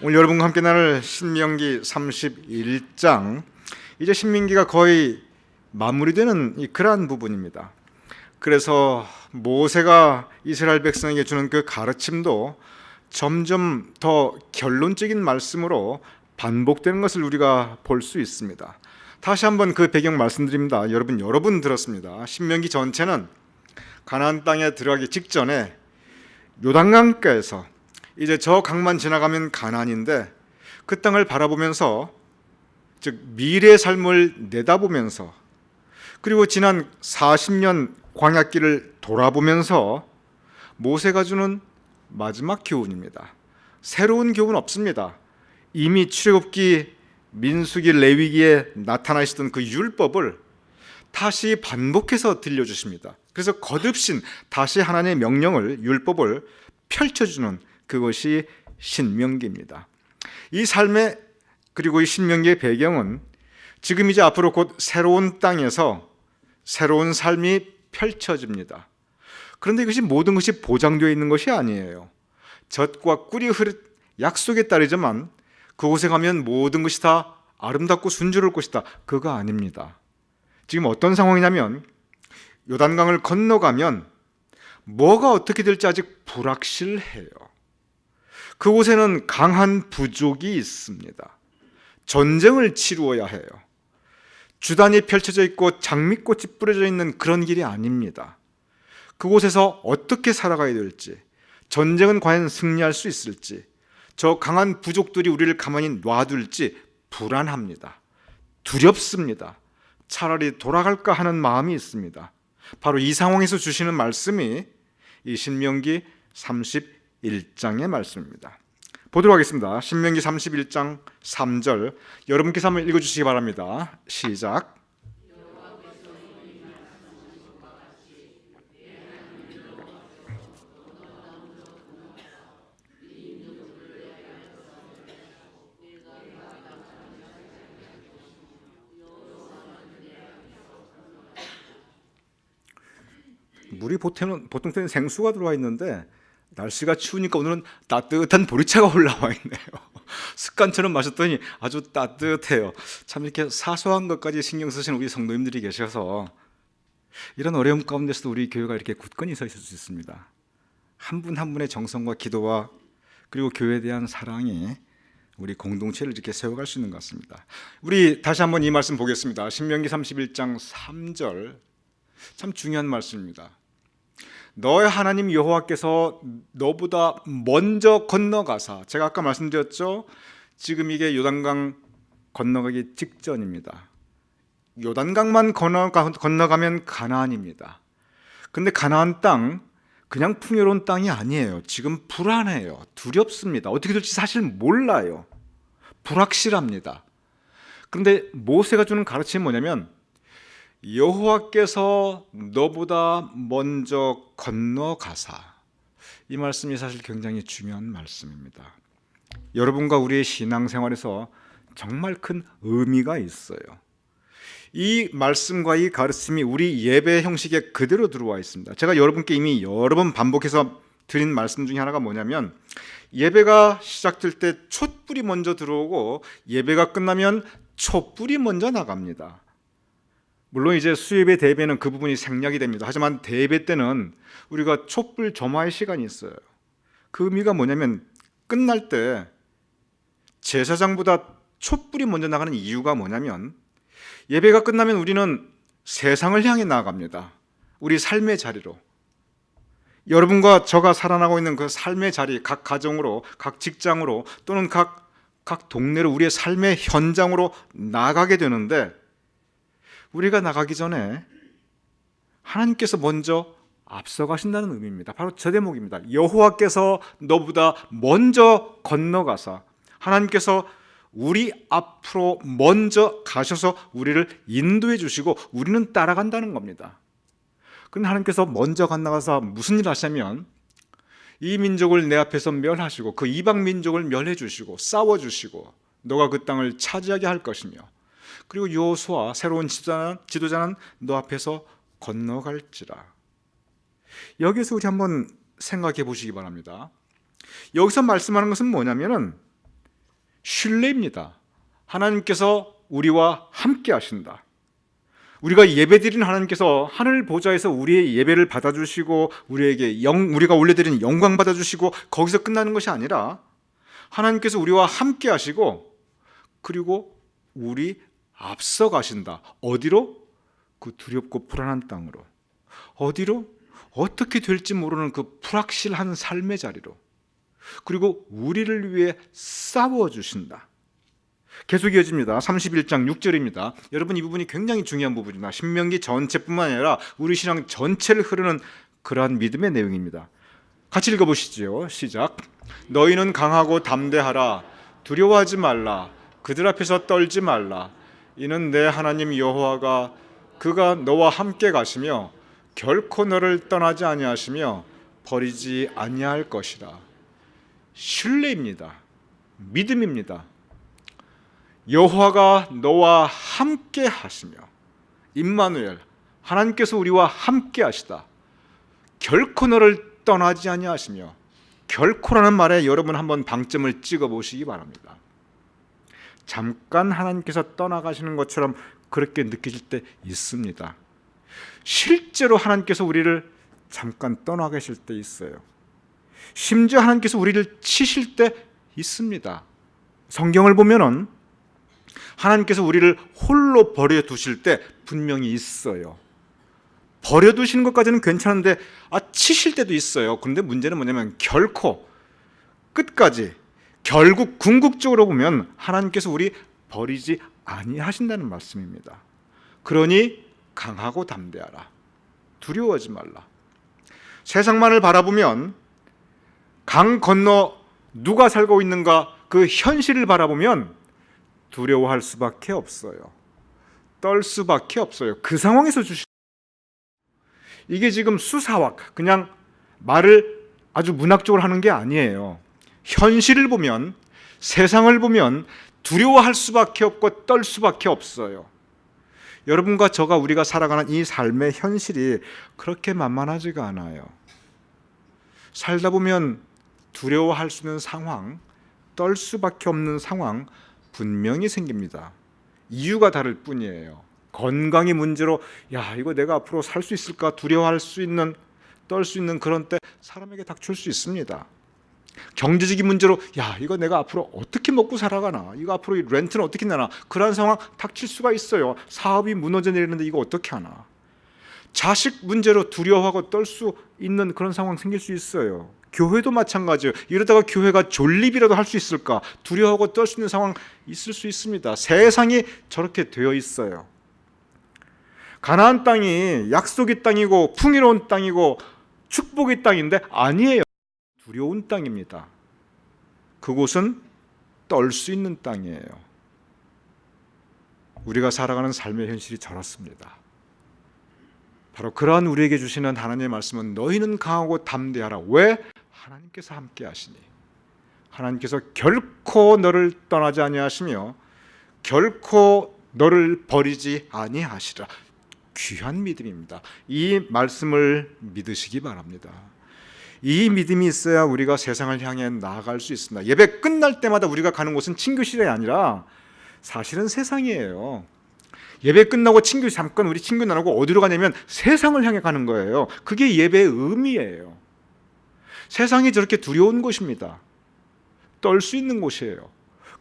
오늘 여러분과 함께 나눌 신명기 31장, 이제 신명기가 거의 마무리되는 그러한 부분입니다. 그래서 모세가 이스라엘 백성에게 주는 그 가르침도 점점 더 결론적인 말씀으로 반복되는 것을 우리가 볼 수 있습니다. 다시 한번 그 배경 말씀드립니다. 여러분 들었습니다. 신명기 전체는 가나안 땅에 들어가기 직전에 요단강가에서 이제 저 강만 지나가면 가나안인데, 그 땅을 바라보면서, 즉 미래의 삶을 내다보면서, 그리고 지난 40년 광야길을 돌아보면서 모세가 주는 마지막 교훈입니다. 새로운 교훈 없습니다. 이미 출애굽기, 민수기, 레위기에 나타나 있었던 그 율법을 다시 반복해서 들려주십니다. 그래서 거듭신 다시 하나님의 명령을, 율법을 펼쳐주는 그것이 신명기입니다. 이 삶의, 그리고 이 신명기의 배경은 지금 이제 앞으로 곧 새로운 땅에서 새로운 삶이 펼쳐집니다. 그런데 이것이 모든 것이 보장되어 있는 것이 아니에요. 젖과 꿀이 흐르 약속에 따르지만 그곳에 가면 모든 것이 다 아름답고 순조로울 것이다, 그거 아닙니다. 지금 어떤 상황이냐면 요단강을 건너가면 뭐가 어떻게 될지 아직 불확실해요. 그곳에는 강한 부족이 있습니다. 전쟁을 치루어야 해요. 주단이 펼쳐져 있고 장미꽃이 뿌려져 있는 그런 길이 아닙니다. 그곳에서 어떻게 살아가야 될지, 전쟁은 과연 승리할 수 있을지, 저 강한 부족들이 우리를 가만히 놔둘지 불안합니다. 두렵습니다. 차라리 돌아갈까 하는 마음이 있습니다. 바로 이 상황에서 주시는 말씀이 이 신명기 31장의 말씀입니다. 보도록 하겠습니다. 신명기 31장 3절, 여러분께서 한번 읽어주시기 바랍니다. 시작. 물이 보통 때는 생수가 들어와 있는데 날씨가 추우니까 오늘은 따뜻한 보리차가 올라와 있네요. 습관처럼 마셨더니 아주 따뜻해요. 참 이렇게 사소한 것까지 신경 쓰시는 우리 성도님들이 계셔서 이런 어려움 가운데서도 우리 교회가 이렇게 굳건히 서 있을 수 있습니다. 한 분 한 분의 정성과 기도와 그리고 교회에 대한 사랑이 우리 공동체를 이렇게 세워갈 수 있는 것 같습니다. 우리 다시 한번 이 말씀 보겠습니다. 신명기 31장 3절, 참 중요한 말씀입니다. 너의 하나님 여호와께서 너보다 먼저 건너가사, 제가 아까 말씀드렸죠, 지금 이게 요단강 건너가기 직전입니다. 요단강만 건너가면 가나안입니다. 근데 가나안 땅 그냥 풍요로운 땅이 아니에요. 지금 불안해요. 두렵습니다. 어떻게 될지 사실 몰라요. 불확실합니다. 그런데 모세가 주는 가르침이 뭐냐면, 여호와께서 너보다 먼저 건너가사, 이 말씀이 사실 굉장히 중요한 말씀입니다. 여러분과 우리의 신앙생활에서 정말 큰 의미가 있어요. 이 말씀과 이 가르침이 우리 예배 형식에 그대로 들어와 있습니다. 제가 여러분께 이미 여러 번 반복해서 드린 말씀 중에 하나가 뭐냐면, 예배가 시작될 때 촛불이 먼저 들어오고 예배가 끝나면 촛불이 먼저 나갑니다. 물론 이제 수예배, 대예배는 그 부분이 생략이 됩니다. 하지만 대예배 때는 우리가 촛불 점화의 시간이 있어요. 그 의미가 뭐냐면, 끝날 때 제사장보다 촛불이 먼저 나가는 이유가 뭐냐면, 예배가 끝나면 우리는 세상을 향해 나아갑니다. 우리 삶의 자리로. 여러분과 저가 살아나고 있는 그 삶의 자리, 각 가정으로, 각 직장으로, 또는 각 동네로, 우리의 삶의 현장으로 나가게 되는데, 우리가 나가기 전에 하나님께서 먼저 앞서가신다는 의미입니다. 바로 저 대목입니다. 여호와께서 너보다 먼저 건너가사, 하나님께서 우리 앞으로 먼저 가셔서 우리를 인도해 주시고 우리는 따라간다는 겁니다. 그런데 하나님께서 먼저 건너가서 무슨 일을 하시냐면, 이 민족을 내 앞에서 멸하시고 그 이방 민족을 멸해 주시고 싸워 주시고 너가 그 땅을 차지하게 할 것이며, 그리고 여호수아 새로운 지도자는 너 앞에서 건너갈지라. 여기서 우리 한번 생각해 보시기 바랍니다. 여기서 말씀하는 것은 뭐냐면은, 신뢰입니다. 하나님께서 우리와 함께 하신다. 우리가 예배드리는 하나님께서 하늘 보좌에서 우리의 예배를 받아주시고 우리가 올려드리는 영광 받아주시고 거기서 끝나는 것이 아니라 하나님께서 우리와 함께 하시고 그리고 우리 앞서 가신다. 어디로? 그 두렵고 불안한 땅으로. 어디로? 어떻게 될지 모르는 그 불확실한 삶의 자리로. 그리고 우리를 위해 싸워주신다. 계속 이어집니다. 31장 6절입니다. 여러분, 이 부분이 굉장히 중요한 부분입니다. 신명기 전체뿐만 아니라 우리 신앙 전체를 흐르는 그러한 믿음의 내용입니다. 같이 읽어보시죠. 시작. 너희는 강하고 담대하라. 두려워하지 말라. 그들 앞에서 떨지 말라. 이는 내 하나님 여호와가 그가 너와 함께 가시며 결코 너를 떠나지 아니하시며 버리지 아니할 것이라. 신뢰입니다. 믿음입니다. 여호와가 너와 함께 하시며, 임마누엘, 하나님께서 우리와 함께 하시다. 결코 너를 떠나지 아니하시며, 결코라는 말에 여러분 한번 방점을 찍어 보시기 바랍니다. 잠깐 하나님께서 떠나가시는 것처럼 그렇게 느껴질 때 있습니다. 실제로 하나님께서 우리를 잠깐 떠나 계실 때 있어요. 심지어 하나님께서 우리를 치실 때 있습니다. 성경을 보면은 하나님께서 우리를 홀로 버려두실 때 분명히 있어요. 버려두시는 것까지는 괜찮은데 치실 때도 있어요. 그런데 문제는 뭐냐면 결코 끝까지 결국 궁극적으로 보면 하나님께서 우리 버리지 아니하신다는 말씀입니다. 그러니 강하고 담대하라. 두려워하지 말라. 세상만을 바라보면 강 건너 누가 살고 있는가 그 현실을 바라보면 두려워할 수밖에 없어요. 떨 수밖에 없어요. 그 상황에서 이게 지금 수사학, 그냥 말을 아주 문학적으로 하는 게 아니에요. 현실을 보면, 세상을 보면 두려워할 수밖에 없고 떨 수밖에 없어요. 여러분과 저가 우리가 살아가는 이 삶의 현실이 그렇게 만만하지가 않아요. 살다 보면 두려워할 수 있는 상황, 떨 수밖에 없는 상황 분명히 생깁니다. 이유가 다를 뿐이에요. 건강의 문제로 이거 내가 앞으로 살 수 있을까 두려워할 수 있는, 떨 수 있는 그런 때 사람에게 닥칠 수 있습니다. 경제적인 문제로 이거 내가 앞으로 어떻게 먹고 살아가나, 이거 앞으로 이 렌트는 어떻게 내나, 그런 상황 닥칠 수가 있어요. 사업이 무너져 내리는데 이거 어떻게 하나. 자식 문제로 두려워하고 떨 수 있는 그런 상황 생길 수 있어요. 교회도 마찬가지예요. 이러다가 교회가 존립이라도 할 수 있을까 두려워하고 떨 수 있는 상황 있을 수 있습니다. 세상이 저렇게 되어 있어요. 가나안 땅이 약속의 땅이고 풍요로운 땅이고 축복의 땅인데 아니에요. 두려운 땅입니다. 그곳은 떨 수 있는 땅이에요. 우리가 살아가는 삶의 현실이 저렇습니다. 바로 그러한 우리에게 주시는 하나님의 말씀은 너희는 강하고 담대하라. 왜? 하나님께서 함께 하시니. 하나님께서 결코 너를 떠나지 아니하시며 결코 너를 버리지 아니하시라. 귀한 믿음입니다. 이 말씀을 믿으시기 바랍니다. 이 믿음이 있어야 우리가 세상을 향해 나아갈 수 있습니다. 예배 끝날 때마다 우리가 가는 곳은 친교실이 아니라 사실은 세상이에요. 예배 끝나고 잠깐 우리 친구 나누고 어디로 가냐면 세상을 향해 가는 거예요. 그게 예배의 의미예요. 세상이 저렇게 두려운 곳입니다. 떨 수 있는 곳이에요.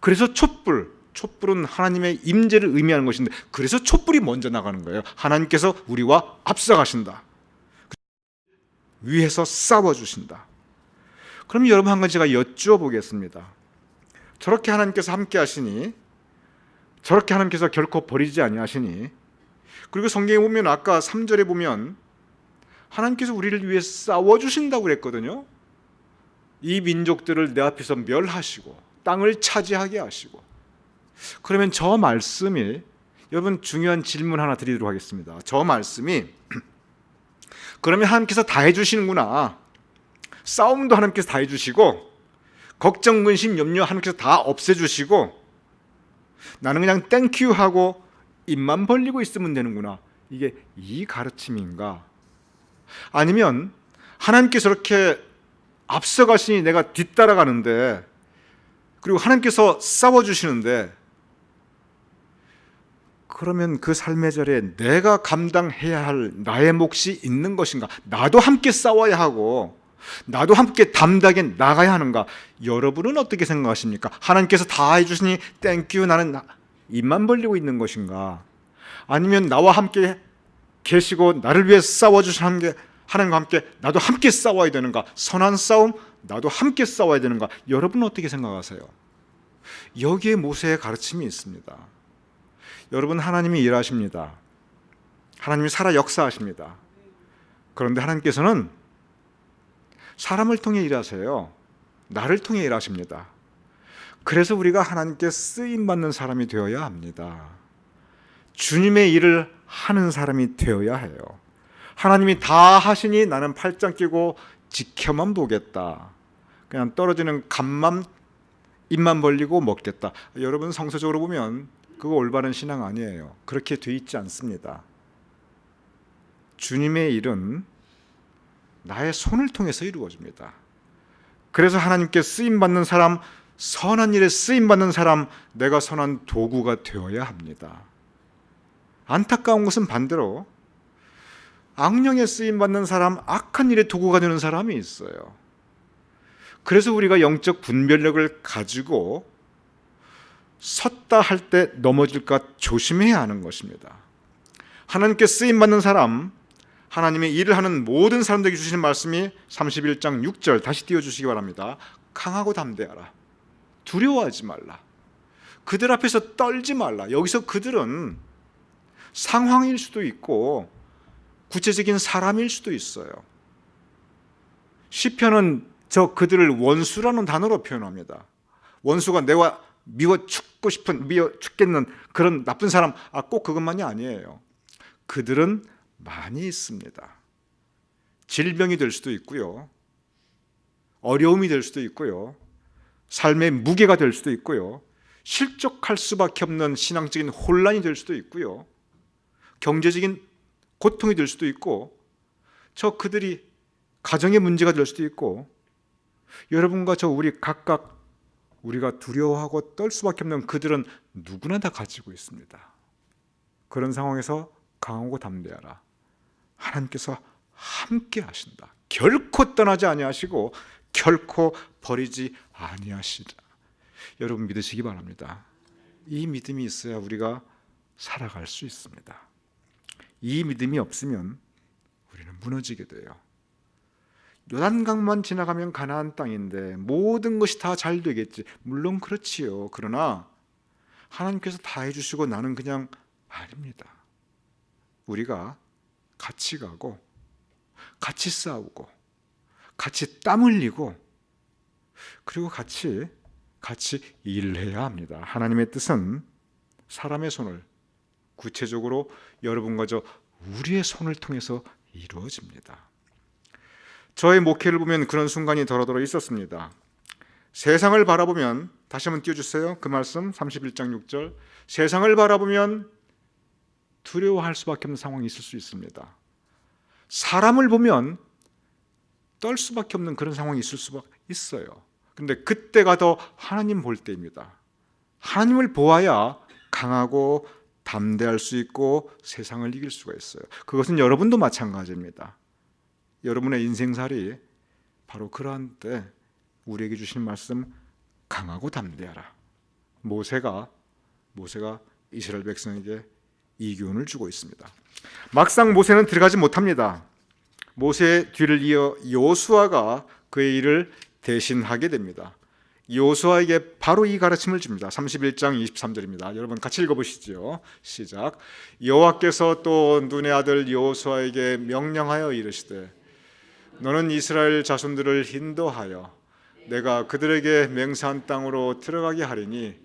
그래서 촛불은 하나님의 임재를 의미하는 것인데, 그래서 촛불이 먼저 나가는 거예요. 하나님께서 우리와 앞서 가신다. 위에서 싸워주신다. 그럼 여러분 한 가지 제가 여쭈어 보겠습니다. 저렇게 하나님께서 함께 하시니, 저렇게 하나님께서 결코 버리지 아니하시니, 그리고 성경에 보면 아까 3절에 보면 하나님께서 우리를 위해 싸워주신다고 그랬거든요. 이 민족들을 내 앞에서 멸하시고 땅을 차지하게 하시고. 그러면 저 말씀이, 여러분 중요한 질문 하나 드리도록 하겠습니다. 저 말씀이 그러면 하나님께서 다 해주시는구나, 싸움도 하나님께서 다 해주시고 걱정, 근심, 염려 하나님께서 다 없애주시고 나는 그냥 땡큐 하고 입만 벌리고 있으면 되는구나, 이게 이 가르침인가? 아니면 하나님께서 이렇게 앞서가시니 내가 뒤따라가는데 그리고 하나님께서 싸워주시는데, 그러면 그 삶의 자리에 내가 감당해야 할 나의 몫이 있는 것인가? 나도 함께 싸워야 하고 나도 함께 담대하게 나가야 하는가? 여러분은 어떻게 생각하십니까? 하나님께서 다 해주시니 땡큐, 나는 입만 벌리고 있는 것인가? 아니면 나와 함께 계시고 나를 위해 싸워주시는 하나님과 함께 나도 함께 싸워야 되는가? 선한 싸움 나도 함께 싸워야 되는가? 여러분은 어떻게 생각하세요? 여기에 모세의 가르침이 있습니다. 여러분, 하나님이 일하십니다. 하나님이 살아 역사하십니다. 그런데 하나님께서는 사람을 통해 일하세요. 나를 통해 일하십니다. 그래서 우리가 하나님께 쓰임받는 사람이 되어야 합니다. 주님의 일을 하는 사람이 되어야 해요. 하나님이 다 하시니 나는 팔짱 끼고 지켜만 보겠다. 그냥 떨어지는 값만 입만 벌리고 먹겠다. 여러분, 성서적으로 보면 그거 올바른 신앙 아니에요. 그렇게 돼 있지 않습니다. 주님의 일은 나의 손을 통해서 이루어집니다. 그래서 하나님께 쓰임받는 사람, 선한 일에 쓰임받는 사람, 내가 선한 도구가 되어야 합니다. 안타까운 것은 반대로 악령에 쓰임받는 사람, 악한 일에 도구가 되는 사람이 있어요. 그래서 우리가 영적 분별력을 가지고 섰다 할 때 넘어질까 조심해야 하는 것입니다. 하나님께 쓰임받는 사람, 하나님의 일을 하는 모든 사람들에게 주시는 말씀이 31장 6절 다시 띄워주시기 바랍니다. 강하고 담대하라. 두려워하지 말라. 그들 앞에서 떨지 말라. 여기서 그들은 상황일 수도 있고 구체적인 사람일 수도 있어요. 시편은 저 그들을 원수라는 단어로 표현합니다. 원수가 내가 미워 죽겠는 그런 나쁜 사람, 꼭 그것만이 아니에요. 그들은 많이 있습니다. 질병이 될 수도 있고요, 어려움이 될 수도 있고요, 삶의 무게가 될 수도 있고요, 실족할 수밖에 없는 신앙적인 혼란이 될 수도 있고요, 경제적인 고통이 될 수도 있고, 그들이 가정의 문제가 될 수도 있고, 여러분과 우리 각각 우리가 두려워하고 떨 수밖에 없는 그들은 누구나 다 가지고 있습니다. 그런 상황에서 강하고 담대하라. 하나님께서 함께 하신다. 결코 떠나지 아니하시고 결코 버리지 아니하시다. 여러분, 믿으시기 바랍니다. 이 믿음이 있어야 우리가 살아갈 수 있습니다. 이 믿음이 없으면 우리는 무너지게 돼요. 요단강만 지나가면 가나안 땅인데 모든 것이 다 잘 되겠지. 물론 그렇지요. 그러나 하나님께서 다 해주시고 나는 그냥 아닙니다. 우리가 같이 가고 같이 싸우고 같이 땀 흘리고 그리고 같이 일해야 합니다. 하나님의 뜻은 사람의 손을, 구체적으로 여러분과 우리의 손을 통해서 이루어집니다. 저의 목회를 보면 그런 순간이 더러더러 있었습니다. 세상을 바라보면, 다시 한번 띄워주세요. 그 말씀 31장 6절. 세상을 바라보면 두려워할 수밖에 없는 상황이 있을 수 있습니다. 사람을 보면 떨 수밖에 없는 그런 상황이 있을 수가 있어요. 근데 그때가 더 하나님 볼 때입니다. 하나님을 보아야 강하고 담대할 수 있고 세상을 이길 수가 있어요. 그것은 여러분도 마찬가지입니다. 여러분의 인생살이 바로 그러한 때 우리에게 주신 말씀, 강하고 담대하라. 모세가 이스라엘 백성에게 이 교훈을 주고 있습니다. 막상 모세는 들어가지 못합니다. 모세의 뒤를 이어 여호수아가 그의 일을 대신하게 됩니다. 여호수아에게 바로 이 가르침을 줍니다. 31장 23절입니다. 여러분 같이 읽어보시죠. 시작. 여호와께서 또 눈의 아들 여호수아에게 명령하여 이르시되 너는 이스라엘 자손들을 인도하여 내가 그들에게 맹세한 땅으로 들어가게 하리니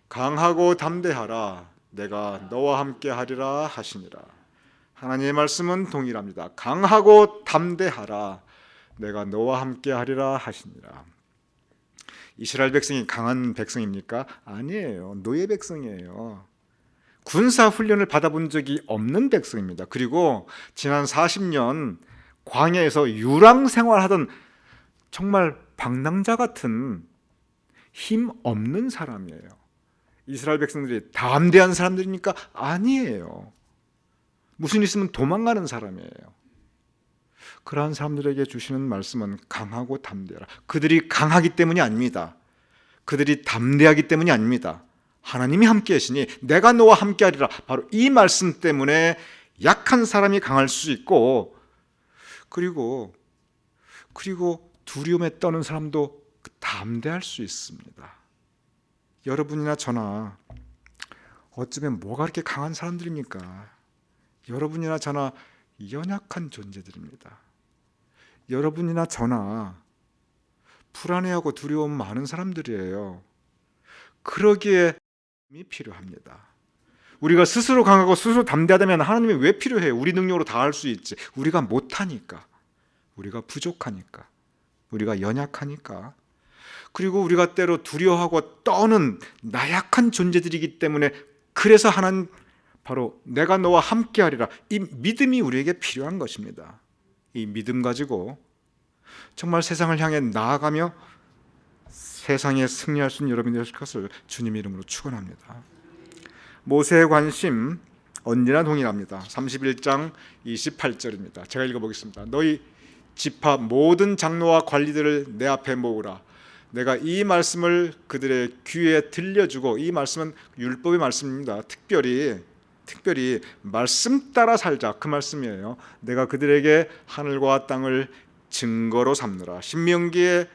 강하고 담대하라. 내가 너와 함께 하리라 하시니라. 하나님의 말씀은 동일합니다. 강하고 담대하라. 내가 너와 함께 하리라 하시니라. 이스라엘 백성이 강한 백성입니까? 아니에요. 노예 백성이에요. 군사 훈련을 받아본 적이 없는 백성입니다. 그리고 지난 40년 광야에서 유랑 생활하던 정말 방랑자 같은 힘 없는 사람이에요. 이스라엘 백성들이 담대한 사람들이니까 아니에요. 무슨 일 있으면 도망가는 사람이에요. 그러한 사람들에게 주시는 말씀은 강하고 담대하라. 그들이 강하기 때문이 아닙니다. 그들이 담대하기 때문이 아닙니다. 하나님이 함께 하시니 내가 너와 함께 하리라. 바로 이 말씀 때문에 약한 사람이 강할 수 있고, 그리고 두려움에 떠는 사람도 담대할 수 있습니다. 여러분이나 저나 어쩌면 뭐가 그렇게 강한 사람들입니까? 여러분이나 저나 연약한 존재들입니다. 여러분이나 저나 불안해하고 두려움 많은 사람들이에요. 그러기에 힘이 필요합니다. 우리가 스스로 강하고 스스로 담대하다면 하나님이 왜 필요해요? 우리 능력으로 다 할 수 있지. 우리가 못하니까, 우리가 부족하니까, 우리가 연약하니까, 그리고 우리가 때로 두려워하고 떠는 나약한 존재들이기 때문에, 그래서 하나님 바로 내가 너와 함께하리라, 이 믿음이 우리에게 필요한 것입니다. 이 믿음 가지고 정말 세상을 향해 나아가며 세상에 승리할 수 있는 여러분이 되실 것을 주님의 이름으로 축원합니다. 모세의 관심 언제나 동일합니다. 31장 28절입니다. 제가 읽어보겠습니다. 너희 지파 모든 장로와 관리들을 내 앞에 모으라. 내가 이 말씀을 그들의 귀에 들려주고, 이 말씀은 율법의 말씀입니다. 특별히 말씀 따라 살자, 그 말씀이에요. 내가 그들에게 하늘과 땅을 증거로 삼느라. 신명기에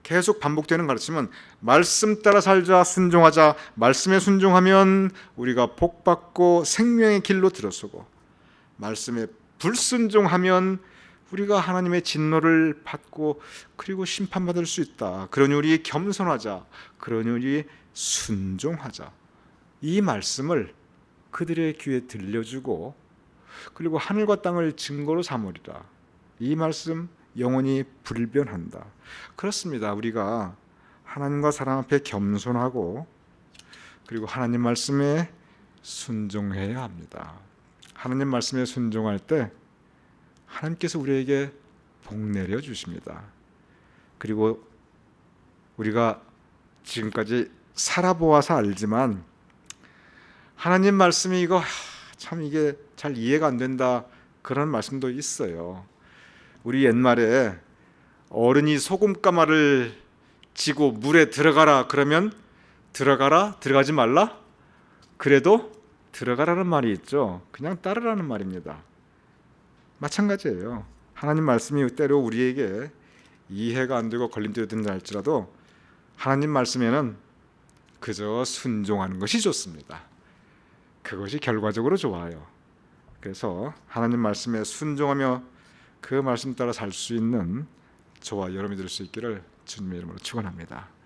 계속 반복되는 가르침은 말씀 따라 살자, 순종하자. 말씀에 순종하면 우리가 복받고 생명의 길로 들어서고, 말씀에 불순종하면 우리가 하나님의 진노를 받고 그리고 심판받을 수 있다. 그러니 우리 겸손하자, 그러니 우리 순종하자. 이 말씀을 그들의 귀에 들려주고, 그리고 하늘과 땅을 증거로 삼으리라. 이 말씀 영원히 불변한다. 그렇습니다. 우리가 하나님과 사람 앞에 겸손하고, 그리고 하나님 말씀에 순종해야 합니다. 하나님 말씀에 순종할 때 하나님께서 우리에게 복 내려 주십니다. 그리고 우리가 지금까지 살아보아서 알지만, 하나님 말씀이 참 이게 잘 이해가 안 된다, 그런 말씀도 있어요. 우리 옛말에 어른이 소금가마를 쥐고 물에 들어가라 그러면 들어가라, 들어가지 말라? 그래도 들어가라는 말이 있죠. 그냥 따르라는 말입니다. 마찬가지예요. 하나님 말씀이 때로 우리에게 이해가 안 되고 걸림돌이 된다 할지라도 하나님 말씀에는 그저 순종하는 것이 좋습니다. 그것이 결과적으로 좋아요. 그래서 하나님 말씀에 순종하며 그 말씀 따라 살 수 있는 저와 여러분이 될 수 있기를 주님의 이름으로 축원합니다.